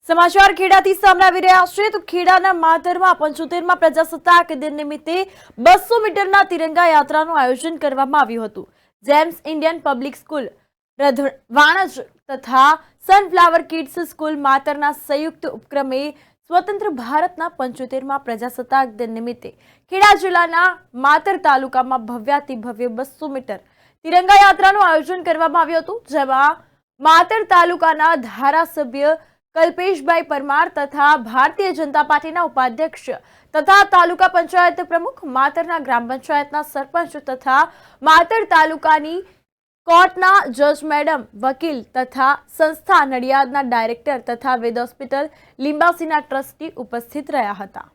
સમાચાર ખેડાથી સામે આવી રહ્યા છે તો ખેડાના માતરમાં 75મા પ્રજાસત્તાક દિન નિમિત્તે 200 મીટરના તિરંગા યાત્રાનું આયોજન કરવામાં આવ્યું હતું। જેમ્સ ઇન્ડિયન પબ્લિક સ્કૂલ વાણજ તથા સનફ્લાવર કિડ્સ સ્કૂલ માતરના સંયુક્ત ઉપક્રમે સ્વતંત્ર ભારતના 75મા પ્રજાસત્તાક દિન નિમિત્તે ખેડા જિલ્લાના માતર તાલુકામાં ભવ્યાતિ ભવ્ય 200 મીટર તિરંગા યાત્રાનું આયોજન કરવામાં આવ્યું હતું, જેમાં માતર તાલુકાના ધારાસભ્ય કલ્પેશભાઈ પરમાર તથા ભારતીય જનતા પાર્ટીના ઉપાધ્યક્ષ તથા તાલુકા પંચાયત પ્રમુખ, માતરના ગ્રામ પંચાયતના સરપંચ તથા માતર તાલુકાની કોર્ટના જજ મેડમ, વકીલ તથા સંસ્થા નડિયાદના ડાયરેક્ટર તથા વેદ હોસ્પિટલ લીંબાસીના ટ્રસ્ટી ઉપસ્થિત રહ્યા હતા।